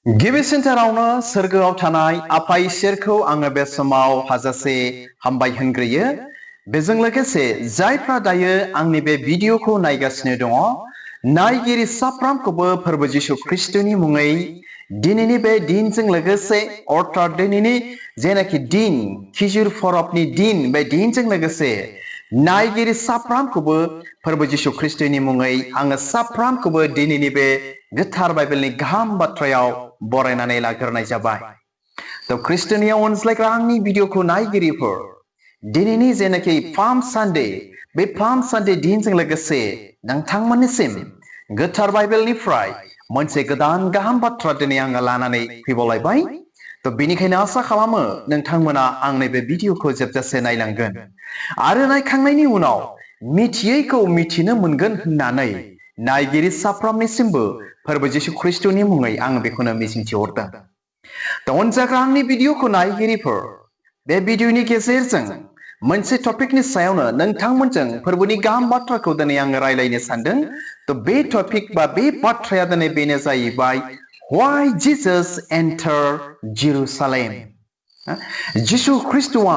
गिबि सेन्टारावनो सोरगोआव थानाय आफा इसोरखौ आङो बे समाव हाजासे हामबाय होनग्रोयो। बेजों लोगोसे जायफ्रा दायो आंनि बे भिडिअखौ नायगासिनो दङ, नायगिरि साफ्रोमखौबो फोरबो जिसु ख्रिस्टनि मुङै दिनैनि बे दिनजों लोगोसे अर्थात दिनैनि जेनाखि दिन खिजुर परबनि दिन, बे दिनजों लोगोसे नायगिरि साफ्रोमखौबो फोरबो जिसु ख्रिस्टनि मुङै आङो साफ्रोमखौबो दिनैनि बे गोथार बाइबेलनि गाहाम बाथ्रायाव बरायनानै लाग्रोनाय जाबाय। तो ख्रिस्टनियाव अनज्लायग्रा आंनि भिडिअखौ नायगिरिफोर, दिनैनि जेनाखि पाम सानडे, बे पाम सानडे दिनजों लोगोसे नोंथांमोननिसिम गोथार बाइबेलनिफ्राय मोनसे गोदान गाहाम बाथ्रा दिनै आङो लानानै फैबावलायबाय। तो बेनिखायनो आसा खालामो नोंथांमोना आंनि बे भिडिअखौ जोबजासे नायलांगोन आरो नायखांनायनि उनाव मिथियैखौ मिथिनो मोनगोन होननानै नायगिरि साफ्रोमनिसिमबो फोरबो जिसु ख्रिस्टनि मुङै आं बेखौनो मिजिंथिहरदों। तो अनजाग्रा आंनि भिडिअखौ नायगिरिफोर, बे भिडिअनि गेजेरजों मोनसे टपिकनि सायावनो नोंथांमोनजों फोरबोनि गाहाम बाथ्राखौ दिनै आङो रायलायनो सानदों। तो बे टपिक बा बे बाथ्राया दिनै बेनो जाहैबाय, Why Jesus entered Jerusalem? जिसु ख्रिस्टआ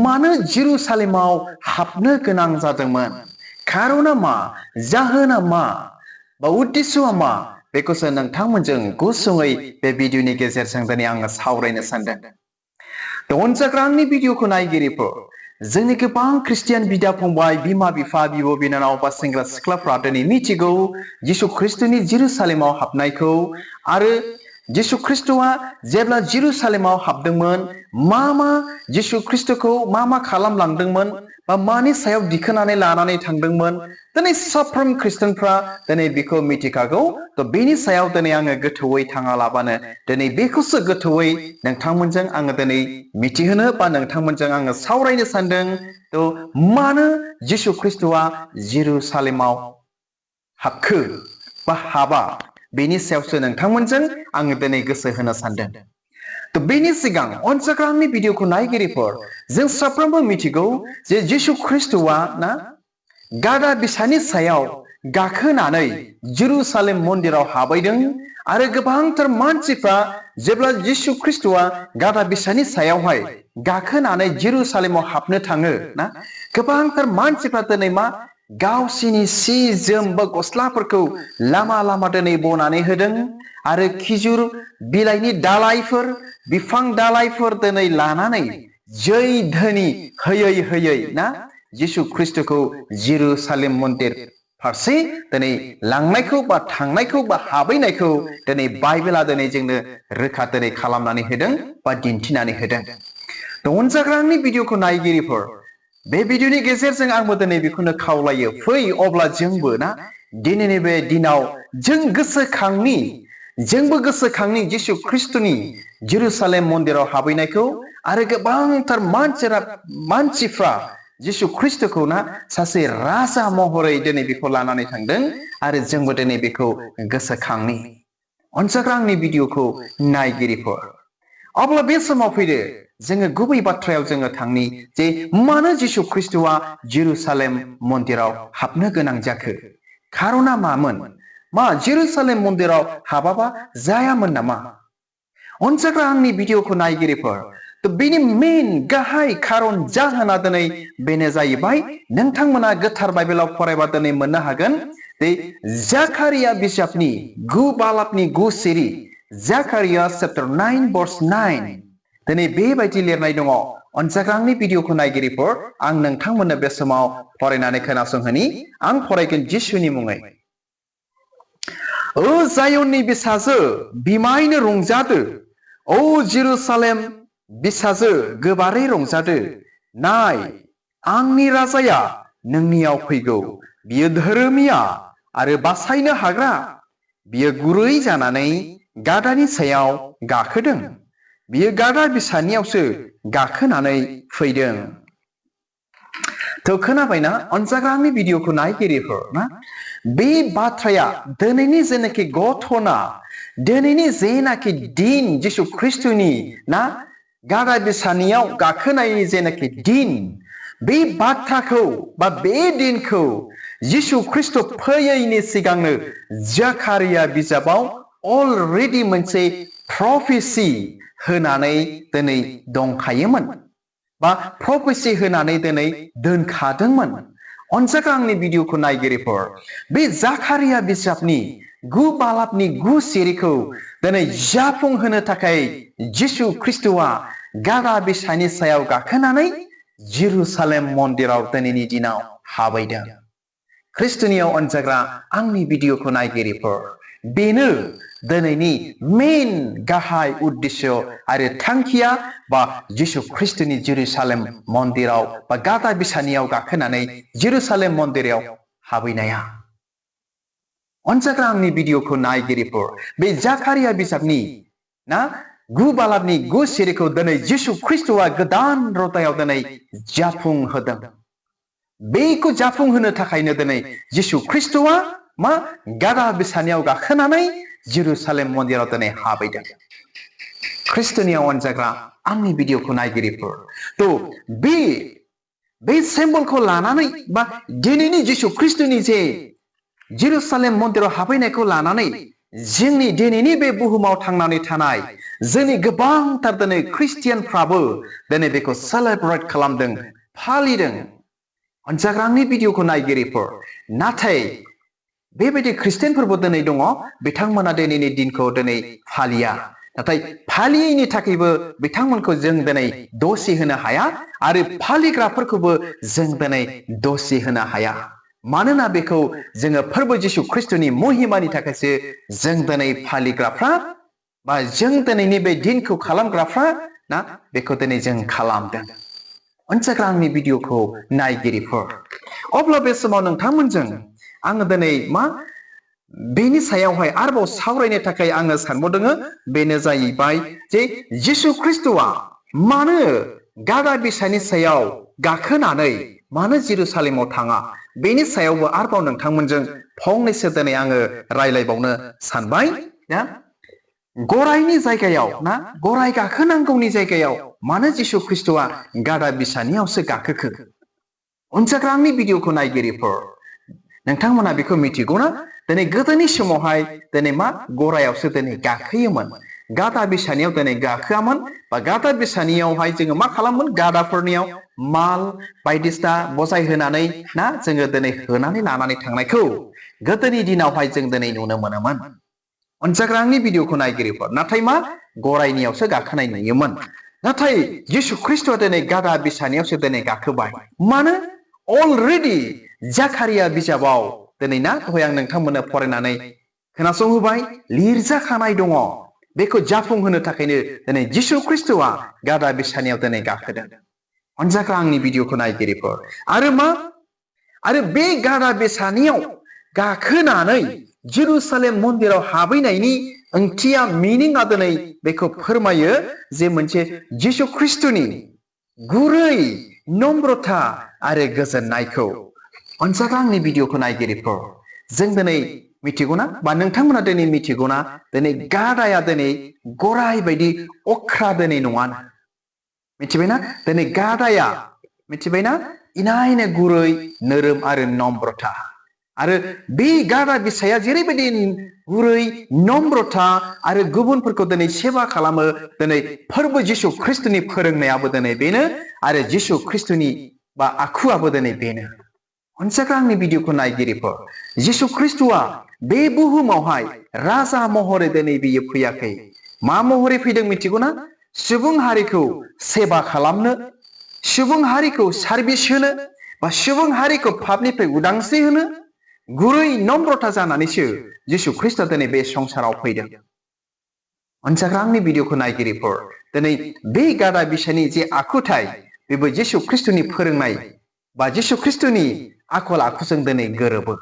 मानो जेरुसालेमाव हाबनो गोनां जादोंमोन? खारना मा? जाहोना मा? बा उद्देश्यआ मा? बेखौसो नोंथांमोनजों गुसुङै बे भिडिअनि गेजेरजों दिनै आङो सावरायनो सानदों। तो अनजाग्रा आंनि भिडिअखौ नायगिरिफोर, जोंनि गोबां ख्रिस्टियान बिदा फंबाय, बिमा बिफा, बिब' बिनानाव बा सेंग्रा सिख्लाफ्रा दिनै मिथिगौ जिसु ख्रिस्टनि जेरुसालेमाव हाबनायखौ, आरो जिसु ख्रिस्टआ जेब्ला जेरुसालेमाव हाबदोंमोन मा जिसु ख्रिस्टखौ मा खालामलांदोंमोन बा मानि सायाव दिखोनानै लानानै थांदोंमोन, दिनै साफ्रोम ख्रिस्टियानफ्रा दिनै बेखौ मिथिखागौ। तो बेनि सायाव दिनै आङो गोथौयै थाङालाबानो दिनै बेखौसो गोथौयै नोंथांमोनजों आङो दिनै मिथिहोनो बा नोंथांमोनजों आङो सावरायनो सानदों। तो मानो जिसु ख्रिस्टआ जेरुसालेमाव हाबखो बा हाबा, बेनि सायावसो नोंथांमोनजों आङो दिनै गोसो होनो सानदों। तो बेनि सिगां अनजाग्रा आंनि भिडिअखौ नायगिरिफोर, जों साफ्रोमबो मिथिगौ जे जिसु ख्रिस्टआ ना गादा बिसानि सायाव गाखोनानै जेरुसालेम मन्दिराव हाबैदों, आरो गोबांथार मानसिफ्रा जेब्ला जिसु ख्रिस्टआ गादा बिसानि सायावहाय गाखोनानै जेरुसालेमाव हाबनो थाङो ना, गोबांथार मानसिफ्रा दिनै मा गावसिनि सि जोम बा गस्लाफोरखौ लामा लामा दिनै बनानै होदों, आरो खिजुर बिलाइनि दालाइफोर, बिफां दालाइफोर दिनै लानानै जै धोनि होयै होयै ना जिसु ख्रिस्टखौ जेरुसालेम मन्दिर फारसे दिनै लांनायखौ बा थांनायखौ बा हाबैनायखौ दिनै बाइबेला दिनै जोंनो रोखा दिनै खालामनानै होदों बा दिन्थिनानै होदों। तो अनजाग्रा आंनि भिडिअखौ नायगिरिफोर, बे भिडिअनि गेजेरजों आंबो दिनै बेखौनो खावलायो, फै अब्ला जोंबो ना दिनैनि बे दिनाव जोंबो गोसोखांनि जिसु ख्रिस्टनि जेरुसालेम मन्दिराव हाबैनायखौ, आरो गोबांथार मानसिफ्रा जिसु ख्रिस्टखौ ना सासे राजा महरै दिनै बेखौ लानानै थांदों, आरो जोंबो दिनै बेखौ गोसोखांनि। अनजाग्रा आंनि भिडिअखौ नायगिरिफोर, अब्ला बे समाव फैदो जोङो गुबै बाथ्रायाव जोङो थांनि जे मानो जिसु ख्रिस्टआ जेरुसालेम मन्दिराव हाबनो गोनां जाखो? खारना मामोन? मा जेरुसालेम मन्दिराव हाबाबा जायामोन नामा? अनजाग्रा आंनि भिडिअखौ नायगिरिफोर, तो बेनि मेन गाहाय खारन जाहोना दिनै बेनो जाहैबाय, नोंथांमोना गोथार बाइबेलाव फरायबा दिनै मोननो हागोन जे जाकारिया बिजाबनि 9 सिरि, जाकारिया चैप्टार 9 verse 9 दिनै बेबायदि लिरनाय दङ। अनजाग्रा आंनि भिडिअखौ नायगिरिफोर, आं नोंथांमोननो बे समाव फरायनानै खोनासंहोनि। आं फरायगोन जिसुनि मुङै। ओ जायननि बिसाजो बिमायनो रंजादो, ओ जेरुसालेम बिसाजो गोबारै रंजादो, नाय आंनि राजाया नोंनियाव फैगौ, बियो धोरोमिया आरो बासायनो हाग्रा, बियो गुरै जानानै गादानि सायाव गाखोदों, बियो गादा बिसानियावसो गाखोनानै फैदों। तो खोनाबायना अनजाग्रा आंनि भिडिअखौ नायगिरिफोर ना, बे बाथ्राया दिनैनि जेनाखि घटना, दिनैनि जेनाखि दिन जिसु ख्रिस्टनि ना गादा बिसानियाव गाखोनायनि जेनाखि दिन, बे बाथ्राखौ बा बे दिनखौ जिसु ख्रिस्ट फैयैनि सिगांनो जाकारिया बिजाबाव अलरेडि मोनसे प्रफेसि होनानै दिनै दंखायोमोन बा प्रफेसि होनानै दिनै दोनखादोंमोन। अनसाग्रा आंनि भिडिअखौ नायगिरिफोर, बे जाखारिया बिजाबनि 9 बालाबनि 9 सिरिखौ दिनै जाफुंहोनो थाखाय जिसु ख्रिस्टआ गादा बिसानि सायाव गाखोनानै जेरुसालेम मन्दिराव दिनैनि दिनाव हाबैदों। ख्रिस्टनियाव अनसाग्रा आंनि भिडिअखौ नायगिरिफोर, बेनो दिनैनि मेन गाहाय उद्देश्य आरो थांखिया बा जिसु ख्रिस्टनि जेरुसालेम मन्दिराव बा गादा बिसानियाव गाखोनानै जेरुसालेम मन्दिराव हाबैनाया। अनसाग्रा आंनि भिडिअखौ नायगिरिफोर, बे जाखारिया बिजाबनि 9 बालाबनि 9 सिरिखौ दिनै जिसु ख्रिस्टआ गोदान रथायाव दिनै जाफुंहोदों। बेखौ जाफुंहोनो थाखायनो दिनै जिसु ख्रिस्टआ गादा बिसानियाव गाखोनानै जेरुसालेम मन्दिराव दिनै हाबैदों। ख्रिस्टनियाव अनजाग्रा आंनि भिडिअखौ नायगिरिफोर, तो बे सिम्बलखौ लानानै बा दिनैनि जिसु ख्रिस्टनि जे जेरुसालेम मन्दिराव हाबैनायखौ लानानै जोंनि दिनैनि बे बुहुमाव थांनानै थानाय जोंनि गोबांथार दिनै ख्रिस्टियानफ्राबो दिनै बेखौ सेलेब्रेट खालामदों, फालिदों। अनजाग्रा आंनि भिडिअखौ नायगिरिफोर, नाथाय बेबायदि ख्रिस्टियानफोरबो दिनै दङ, बिथांमोना दिनैनि दिनखौ दिनै फालिया। नाथाय फालियैनि थाखायबो बिथांमोनखौ जों दिनै दोषि होनो हाया आरो फालिग्राफोरखौबो जों दिनै दोषि होनो हाया। मानोना बेखौ जोङो फोरबो जिसु ख्रिस्टनि महिमानि थाखायसो जों दिनै फालिग्राफ्रा बा जों दिनैनि बे दिनखौ खालामग्राफ्रा बेखौ दिनै जों खालामदों। अनसाग्रा आंनि भिडिअखौ नायगिरिफोर, अब्ला बे समाव नोंथांमोनजों आङो दिनै बेनि सायावहाय आरोबाव सावरायनो थाखाय आङो सानबावदों। बेनो जाहैबाय जे जिसु ख्रिस्टआ मानो गादा बिसानि सायाव गाखोनानै मानो जेरुसालेमाव थाङा, बेनि सायावबो आरोबाव नोंथांमोनजों फंनैसो दिनै आङो रायलायबावनो सानबाय। गरायनि जायगायाव गराय गाखोनांगौनि जायगायाव मानो जिसु ख्रिस्टआ गादा बिसानियावसो गाखोखो? अनसाग्रा आंनि भिडिअखौ नायगिरिफोर, नोंथांमोना बेखौ मिथिगौना? दिनै गोदोनि समावहाय दिनै गरायावसो दिनै गाखोयोमोन, गादा बिसानियाव दिनै गाखोआमोन। बा गादा बिसानियावहाय जोङो मा खालामोन? गादाफोरनियाव माल बायदिसिना बजाय होनानै जोङो दिनै होनानै लानानै थांनायखौ गोदोनि दिनावहाय जों दिनै नुनो मोनोमोन। अनसाग्रा आंनि भिडिअखौ नायगिरिफोर, नाथाय गरायनियावसो गाखोनाय नुयोमोन। नाथाय जिसु ख्रिस्टआ दिनै गादा बिसानियावसो दिनै गाखोबाय। मानो? अलरेडि जाखारिया बिजाबाव दिनै दहाय आं नोंथांमोननो फरायनानै खोनासंहोबाय, लिरजाखानाय दङ। बेखौ जाफुंहोनो थाखायनो दिनै जिसु ख्रिस्टआ गादा बिसानियाव दिनै गाखोदों। अनजाग्रा आंनि भिडिअखौ नायगिरिफोर, आरो बे गादा बिसानियाव गाखोनानै जेरुसालेम मन्दिराव हाबैनायनि ओंथिया, मिनिंआ दिनै बेखौ फोरमायो जे मोनसे जिसु ख्रिस्टनि गुरै नम्रता आरो गोजोननायखौ। अनजाग्रा आंनि भिडिअखौ नायगिरिफोर, जों दिनै मिथिगौना बा नोंथांमोना दिनै मिथिगौना, दिनै गादाया दिनै गराय बायदि अख्रा दिनै नङा। मिथिबायना? दिनै गादाया मिथिबायना इनायनो गुरै, नोरोम आरो नम्रता। आरो बे गादा बिसाया जेरैबायदि गुरै, नम्रता आरो गुबुनफोरखौ दिनै सेवा खालामो, दिनै फोरबो जिसु ख्रिस्टनि फोरोंनायाबो दिनै बेनो आरो जिसु ख्रिस्टनि बा आखुआबो दिनै बेनो। अनसाग्रा आंनि भिडिअखौ नायगिरिफोर, जिसु ख्रिस्टआ बे बुहुमावहाय राजा महरै दिनै बियो फैयाखै। मा महरै फैदों मिथिगौना? सुबुं हारिखौ सेवा खालामनो, सुबुं हारिखौ सार्भिस होनो, बा सुबुं हारिखौ पापनिफ्राय उदांस्रि होनो, गुरै नम्रता जानानैसो जिसु ख्रिस्टआ दिनै बे संसाराव फैदों। अनसाग्रा आंनि भिडिअखौ नायगिरिफोर, दिनै बे गादा बिसानि जे आखुथाय, बेबो जिसु ख्रिस्टनि फोरोंनाय बा जिसु ख्रिस्टनि आखल आखुजों दिनै गोरोबो।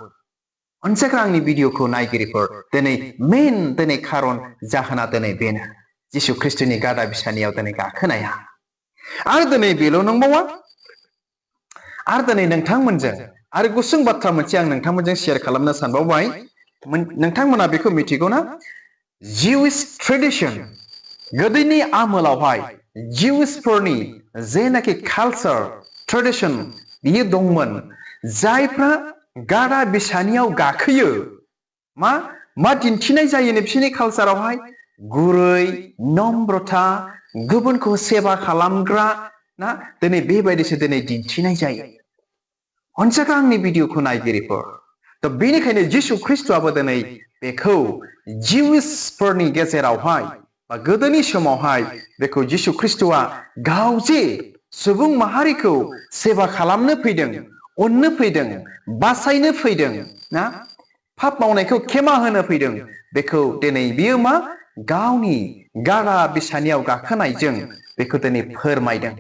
अनसाग्रा आंनि भिडिअखौ नायगिरिफोर, दिनै मेन दिनै खारन जाहोना दिनै बेनो जिसु ख्रिस्टनि गादा बिसानियाव दिनै गाखोनाया। आरो दिनै बेल' नंबावा, आरो दिनै नोंथांमोनजों आरो गुसुं बाथ्रा मोनसे आं नोंथांमोनजों शेयार खालामनो सानबावबाय। नोंथांमोना बेखौ मिथिगौना? जिउस ट्रेडिशन, गोदोनि आमोलावहाय जिउसफोरनि जेनाखि कालचार ट्रेडिशन बियो दंमोन। जायफ्रा गादा बिसानियाव गाखोयो, मा दिन्थिनाय जायो बिसोरनि कालचारावहाय गुरै नम्रता गुबुनखौ सेवा खालामग्रा ना दिनै बेबायदिसो दिनै दिन्थिनाय जायो अनसायग्रा आंनि भिडिअखौ नायगिरिफोर थ' बेनिखायनो जिसु ख्रिस्ट'आबो दिनै बेखौ जिउसफोरनि गेजेरावहाय बा गोदोनि समावहाय बेखौ जिसु ख्रिस्ट'आ गाव जे सुबुं माहारिखौ सेवा खालामनो फैदों अननो फैदों बासायनो फैदों ना पाप मावनायखौ खेमा होनो फैदों बेखौ दिनै बियो मा गावनि गारा बिसानियाव गाखोनायजों बेखौ दिनै फोरमायदों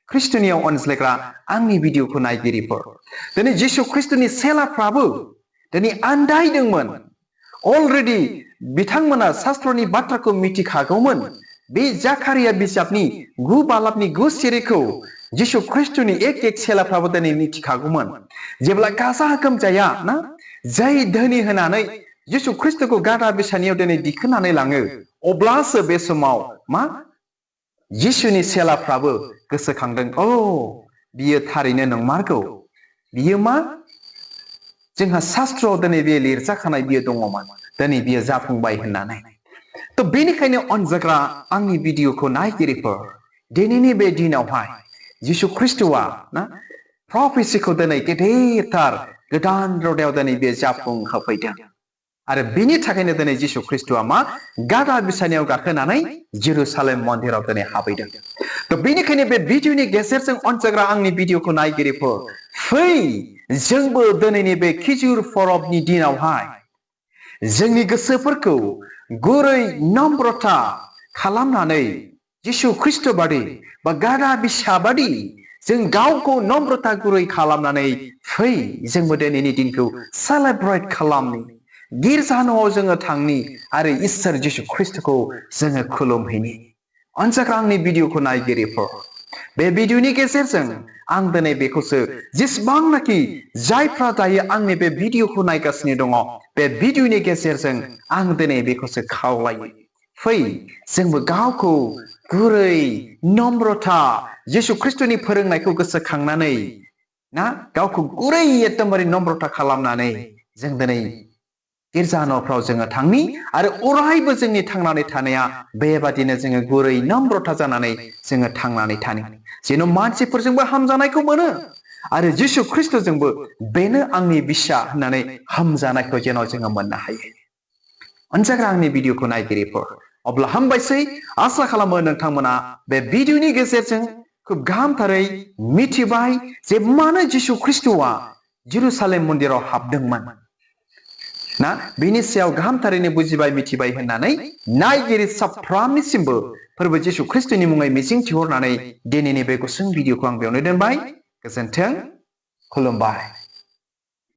ख्रिस्ट'नियाव अनज्लायग्रा आंनि भिडिअखौ नायगिरिफोर दिनै जिसु ख्रिस्ट'नि सेलाफ्राबो दिनै आन्दायदोंमोन अलरेडि बिथांमोना शास्त्रनि बाथ्राखौ मिथिखागौमोन बे जाकारिया बिजाबनि 9 बालाबनि 9 सिरिखौ जिसु ख्रिस्ट'नि एक सेलाफ्राबो दिनै मिथिखागौमोन जेब्ला गाजा गोमजाया ना जाय धोनि होनानै जिसु ख्रिस्ट'खौ गादा बिसानियाव दिनै दिखोनानै लाङो अब्लासो बे समाव मा जिसुनि सेलाफ्राबो गोसोखांदों बियो थारैनो नंमारगौ बियो मा जोंहा शास्त्रआव दिनै बे लिरजाखानाय बियो दङमोन दिनै बियो जाफुंबाय होननानै थ' बेनिखायनो अनजाग्रा आंनि भिडिअखौ नायगिरिफोर दिनैनि बे दिनावहाय जिसु ख्रिस्ट'आ ना प्रफेसिखौ दिनै गेदेरथार गोदान रदायाव दिनै बे जाफुंहोफैदों आरो बेनि थाखायनो दिनै जिसु ख्रिस्ट'आ मा गादा बिसानियाव गाखोनानै जेरुसालेम मन्दिराव दिनै हाबैदों थ' बेनिखायनो बे भिडिअनि गेजेरजों अनजाग्रा आंनि भिडिअखौ नायगिरिफोर फै जोंबो दिनैनि बे खिजुर परबनि दिनावहाय जोंनि गोसोफोरखौ गुरै नम्रता खालामनानै जिसु ख्रिस्ट' बादि बा गादा बिसा बादि जों गावखौ नम्रता गुरै खालामनानै फै जोंबो दिनैनि दिनखौ सेलेब्रेट खालामनि गिर्जा न'आव जोङो थांनि आरो इसोर जिसु ख्रिस्ट'खौ जोङो खुलुमहैनि अनजाग्रा आंनि भिडिअखौ नायगिरिफोर बे भिडिअनि गेजेरजों आं दिनै बेखौसो जेसेबांनाखि जायफ्रा दायो आंनि बे भिडिअखौ नायगासिनो दङ बे भिडिअनि गेजेरजों आं दिनै बेखौसो खावलायो फै जोंबो गावखौ गुरै नम्रता जिसु ख्रिस्ट'नि फोरोंनायखौ गोसोखांनानै ना गावखौ गुरै एकदमबारे नम्रता खालामनानै जों दिनै गिर्जा न'फ्राव जोङो थांनि आरो अरायबो जोंनि थांनानै थानाया बेबादिनो जोङो गुरै नम्रता जानानै जोङो थांनानै थानि जेन' मानसिफोरजोंबो हामजानायखौ मोनो आरो जिसु ख्रिस्ट'जोंबो बेनो आंनि बिसा होननानै हामजानायखौ जेन' जोङो मोननो हायो अनजाग्रा आंनि भिडिअखौ नायगिरिफोर अब्ला हामबायसै आसा खालामो नोंथांमोना बे भिडिअनि गेजेरजों खुब गाहामथारै मिथिबाय जे मानो जिसु ख्रिस्ट'आ जेरुसालेम मन्दिराव हाबदोंमोन ना बेनि सायाव गाहामथारैनो बुजिबाय मिथिबाय होननानै नायगिरि साफ्रामनिसिमबो फोरबो जिसु ख्रिस्ट'नि मुङै मिजिं थिहरनानै दिनैनि बे गुसुं भिडिअखौ आं बेयावनो दोनबाय गोजोन्थों खुलुमबाय